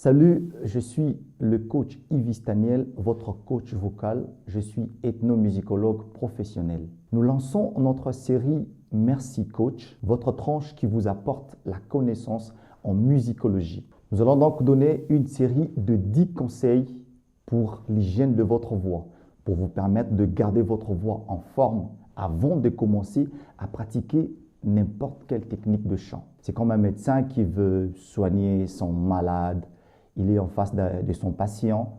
Salut, je suis le coach Yves Daniel, votre coach vocal. Je suis ethnomusicologue professionnel. Nous lançons notre série Merci Coach, votre tranche qui vous apporte la connaissance en musicologie. Nous allons donc donner une série de 10 conseils pour l'hygiène de votre voix, pour vous permettre de garder votre voix en forme avant de commencer à pratiquer n'importe quelle technique de chant. C'est comme un médecin qui veut soigner son malade. Il est en face de son patient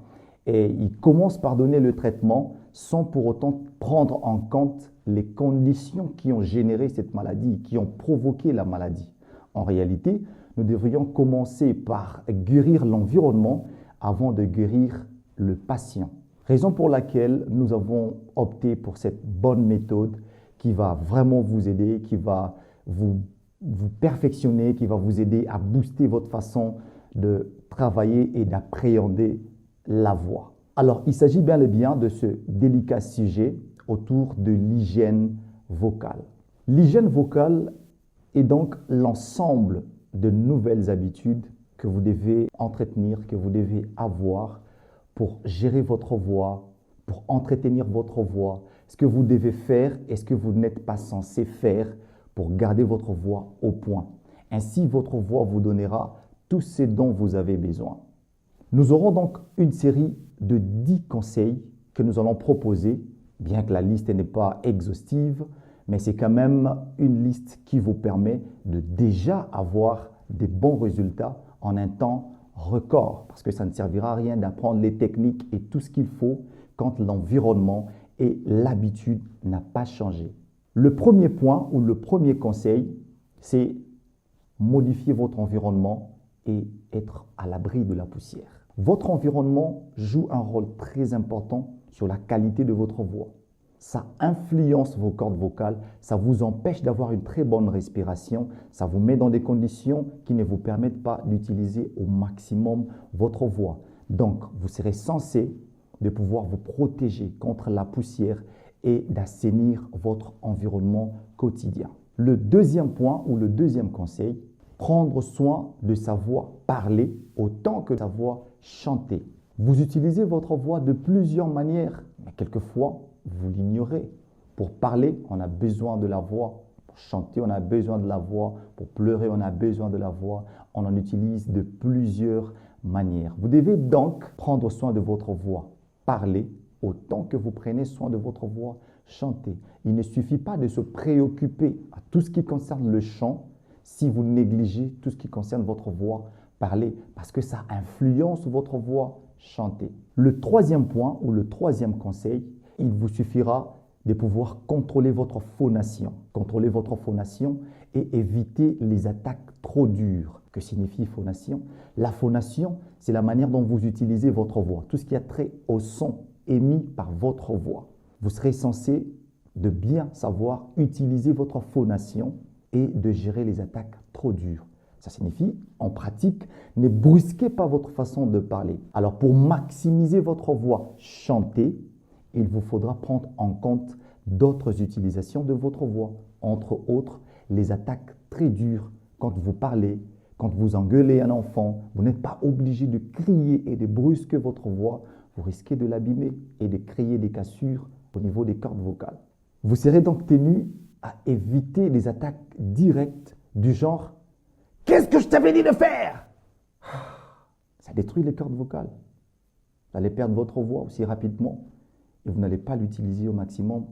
et il commence par donner le traitement sans pour autant prendre en compte les conditions qui ont généré cette maladie, qui ont provoqué la maladie. En réalité, nous devrions commencer par guérir l'environnement avant de guérir le patient. Raison pour laquelle nous avons opté pour cette bonne méthode qui va vraiment vous aider, qui va vous perfectionner, qui va vous aider à booster votre façon de travailler et d'appréhender la voix. Alors, il s'agit bel et bien de ce délicat sujet autour de l'hygiène vocale. L'hygiène vocale est donc l'ensemble de nouvelles habitudes que vous devez entretenir, que vous devez avoir pour gérer votre voix, pour entretenir votre voix, ce que vous devez faire et ce que vous n'êtes pas censé faire pour garder votre voix au point. Ainsi, votre voix vous donnera tout ce dont vous avez besoin. Nous aurons donc une série de 10 conseils que nous allons proposer, bien que la liste n'est pas exhaustive, mais c'est quand même une liste qui vous permet de déjà avoir des bons résultats en un temps record, parce que ça ne servira à rien d'apprendre les techniques et tout ce qu'il faut quand l'environnement et l'habitude n'ont pas changé. Le premier point ou le premier conseil, c'est modifier votre environnement et être à l'abri de la poussière. Votre environnement joue un rôle très important sur la qualité de votre voix. Ça influence vos cordes vocales, ça vous empêche d'avoir une très bonne respiration, ça vous met dans des conditions qui ne vous permettent pas d'utiliser au maximum votre voix. Donc, vous serez censé de pouvoir vous protéger contre la poussière et d'assainir votre environnement quotidien. Le deuxième point ou le deuxième conseil, prendre soin de sa voix parler autant que sa voix chanter. Vous utilisez votre voix de plusieurs manières, mais quelquefois, vous l'ignorez. Pour parler, on a besoin de la voix. Pour chanter, on a besoin de la voix. Pour pleurer, on a besoin de la voix. On en utilise de plusieurs manières. Vous devez donc prendre soin de votre voix. Parler autant que vous prenez soin de votre voix. Chanter. Il ne suffit pas de se préoccuper à tout ce qui concerne le chant si vous négligez tout ce qui concerne votre voix, parler, parce que ça influence votre voix, chanter. Le troisième point ou le troisième conseil, il vous suffira de pouvoir contrôler votre phonation. Contrôler votre phonation et éviter les attaques trop dures. Que signifie phonation? La phonation, c'est la manière dont vous utilisez votre voix. Tout ce qui a trait au son émis par votre voix. Vous serez censé de bien savoir utiliser votre phonation et de gérer les attaques trop dures. Ça signifie, en pratique, ne brusquez pas votre façon de parler. Alors, pour maximiser votre voix chantée, il vous faudra prendre en compte d'autres utilisations de votre voix. Entre autres, les attaques très dures quand vous parlez, quand vous engueulez un enfant. Vous n'êtes pas obligé de crier et de brusquer votre voix. Vous risquez de l'abîmer et de créer des cassures au niveau des cordes vocales. Vous serez donc tenu à éviter les attaques directes du genre « Qu'est-ce que je t'avais dit de faire ?» Ça détruit les cordes vocales. Vous allez perdre votre voix aussi rapidement et vous n'allez pas l'utiliser au maximum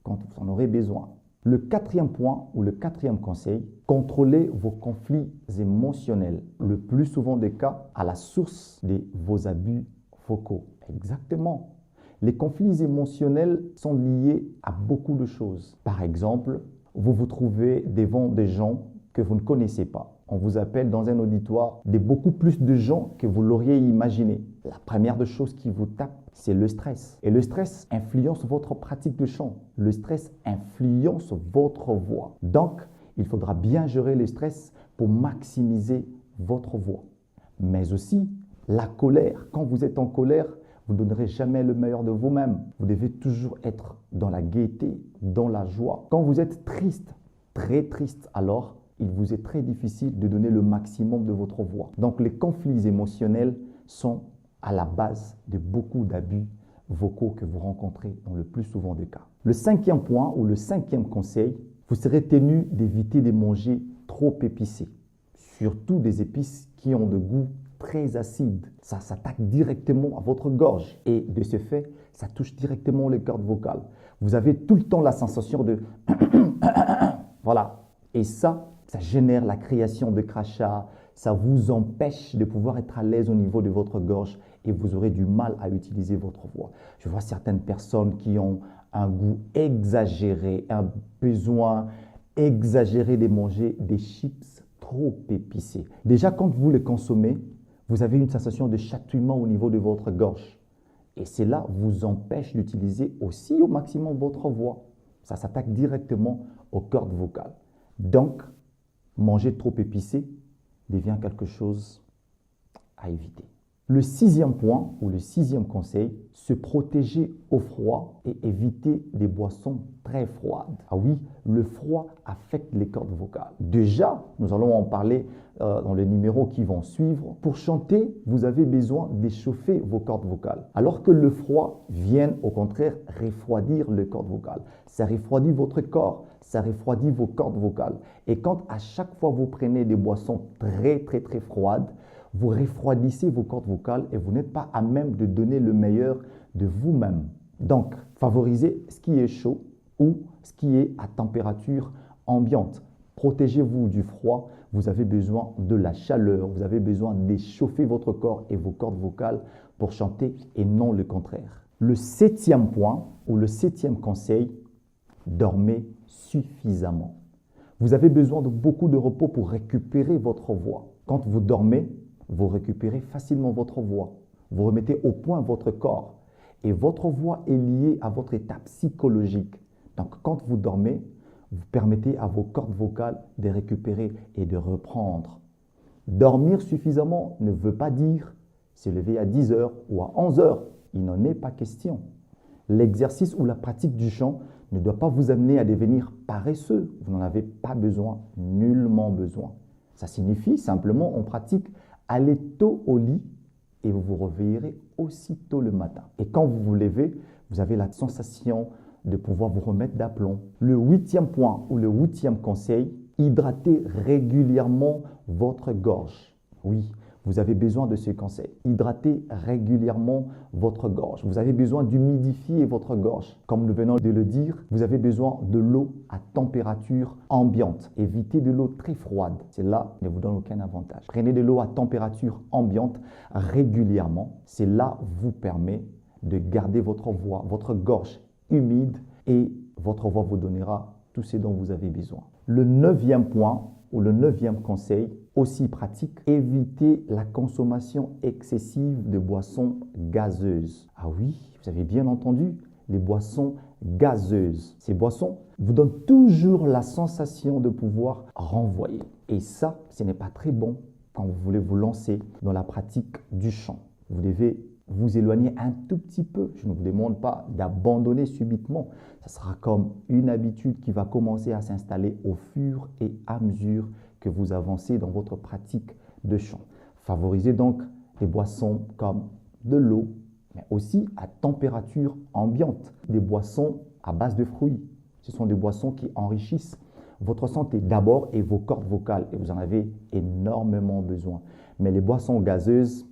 quand vous en aurez besoin. Le quatrième point ou le quatrième conseil, contrôlez vos conflits émotionnels. Le plus souvent des cas, à la source de vos abus vocaux. Exactement. Les conflits émotionnels sont liés à beaucoup de choses. Par exemple, vous vous trouvez devant des gens que vous ne connaissez pas. On vous appelle dans un auditoire de beaucoup plus de gens que vous l'auriez imaginé. La première des choses qui vous tape, c'est le stress. Et le stress influence votre pratique de chant. Le stress influence votre voix. Donc, il faudra bien gérer le stress pour maximiser votre voix. Mais aussi, la colère. Quand vous êtes en colère, vous ne donnerez jamais le meilleur de vous-même. Vous devez toujours être dans la gaieté, dans la joie. Quand vous êtes triste, très triste, alors il vous est très difficile de donner le maximum de votre voix. Donc les conflits émotionnels sont à la base de beaucoup d'abus vocaux que vous rencontrez dans le plus souvent des cas. Le cinquième point ou le cinquième conseil, vous serez tenu d'éviter de manger trop épicé, surtout des épices qui ont de goût très acide. Ça s'attaque directement à votre gorge et de ce fait, ça touche directement les cordes vocales. Vous avez tout le temps la sensation de voilà. Et ça génère la création de crachats, ça vous empêche de pouvoir être à l'aise au niveau de votre gorge et vous aurez du mal à utiliser votre voix. Je vois certaines personnes qui ont un goût exagéré, un besoin exagéré de manger des chips trop épicés. Déjà, quand vous les consommez, vous avez une sensation de chatouillement au niveau de votre gorge. Et cela vous empêche d'utiliser aussi au maximum votre voix. Ça s'attaque directement aux cordes vocales. Donc, manger trop épicé devient quelque chose à éviter. Le sixième point ou le sixième conseil, se protéger au froid et éviter des boissons très froides. Ah oui, le froid affecte les cordes vocales. Déjà, nous allons en parler dans les numéros qui vont suivre. Pour chanter, vous avez besoin d'échauffer vos cordes vocales. Alors que le froid vient au contraire refroidir les cordes vocales. Ça refroidit votre corps, ça refroidit vos cordes vocales. Et quand à chaque fois vous prenez des boissons très froides, vous refroidissez vos cordes vocales et vous n'êtes pas à même de donner le meilleur de vous-même. Donc, favorisez ce qui est chaud ou ce qui est à température ambiante. Protégez-vous du froid, vous avez besoin de la chaleur, vous avez besoin d'échauffer votre corps et vos cordes vocales pour chanter et non le contraire. Le septième point ou le septième conseil, dormez suffisamment. Vous avez besoin de beaucoup de repos pour récupérer votre voix. Quand vous dormez, vous récupérez facilement votre voix. Vous remettez au point votre corps. Et votre voix est liée à votre état psychologique. Donc, quand vous dormez, vous permettez à vos cordes vocales de récupérer et de reprendre. Dormir suffisamment ne veut pas dire se lever à 10 heures ou à 11 heures. Il n'en est pas question. L'exercice ou la pratique du chant ne doit pas vous amener à devenir paresseux. Vous n'en avez pas besoin, nullement besoin. Ça signifie simplement, on pratique allez tôt au lit et vous vous réveillerez aussitôt le matin. Et quand vous vous levez, vous avez la sensation de pouvoir vous remettre d'aplomb. Le huitième point ou le huitième conseil, hydratez régulièrement votre gorge. Oui, vous avez besoin de ce conseil. Hydratez régulièrement votre gorge. Vous avez besoin d'humidifier votre gorge. Comme nous venons de le dire, vous avez besoin de l'eau à température ambiante. Évitez de l'eau très froide. Cela ne vous donne aucun avantage. Prenez de l'eau à température ambiante régulièrement. Cela vous permet de garder votre voix, votre gorge humide et votre voix vous donnera tout ce dont vous avez besoin. Le neuvième point ou le neuvième conseil, aussi pratique, évitez la consommation excessive de boissons gazeuses. Ah oui, vous avez bien entendu, les boissons gazeuses. Ces boissons vous donnent toujours la sensation de pouvoir renvoyer. Et ça, ce n'est pas très bon quand vous voulez vous lancer dans la pratique du chant. Vous devez vous éloigner un tout petit peu. Je ne vous demande pas d'abandonner subitement. Ce sera comme une habitude qui va commencer à s'installer au fur et à mesure que vous avancez dans votre pratique de chant. Favorisez donc des boissons comme de l'eau, mais aussi à température ambiante, des boissons à base de fruits. Ce sont des boissons qui enrichissent votre santé d'abord et vos cordes vocales, et vous en avez énormément besoin. Mais les boissons gazeuses,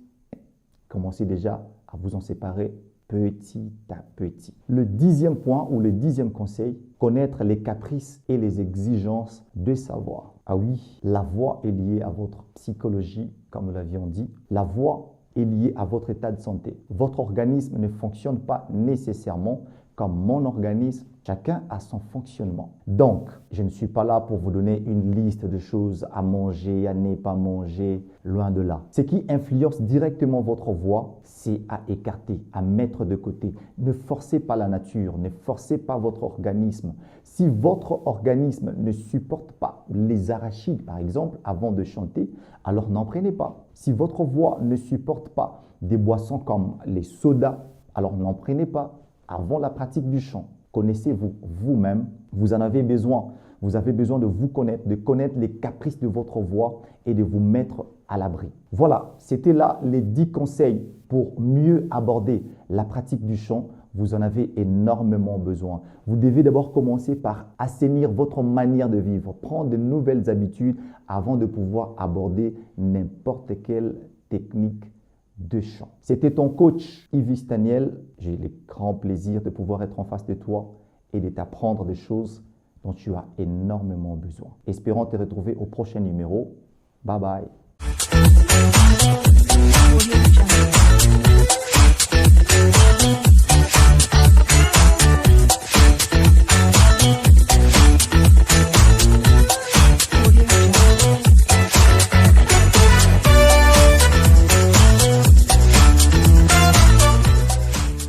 commencez déjà à vous en séparer petit à petit. Le dixième point ou le dixième conseil, connaître les caprices et les exigences de sa voix. Ah oui, la voix est liée à votre psychologie, comme nous l'avions dit. La voix est liée à votre état de santé. Votre organisme ne fonctionne pas nécessairement comme mon organisme. Chacun a son fonctionnement. Donc, je ne suis pas là pour vous donner une liste de choses à manger, à ne pas manger, loin de là. Ce qui influence directement votre voix, c'est à écarter, à mettre de côté. Ne forcez pas la nature, ne forcez pas votre organisme. Si votre organisme ne supporte pas les arachides, par exemple, avant de chanter, alors n'en prenez pas. Si votre voix ne supporte pas des boissons comme les sodas, alors n'en prenez pas avant la pratique du chant. Connaissez-vous vous-même, vous en avez besoin Vous avez besoin de vous connaître, de connaître les caprices de votre voix et de vous mettre à l'abri. Voilà, c'était là les 10 conseils pour mieux aborder la pratique du chant. Vous en avez énormément besoin. Vous devez d'abord commencer par assainir votre manière de vivre, prendre de nouvelles habitudes avant de pouvoir aborder n'importe quelle technique de chant. C'était ton coach Yves Staniel. J'ai le grand plaisir de pouvoir être en face de toi et de t'apprendre des choses dont tu as énormément besoin. Espérons te retrouver au prochain numéro. Bye bye.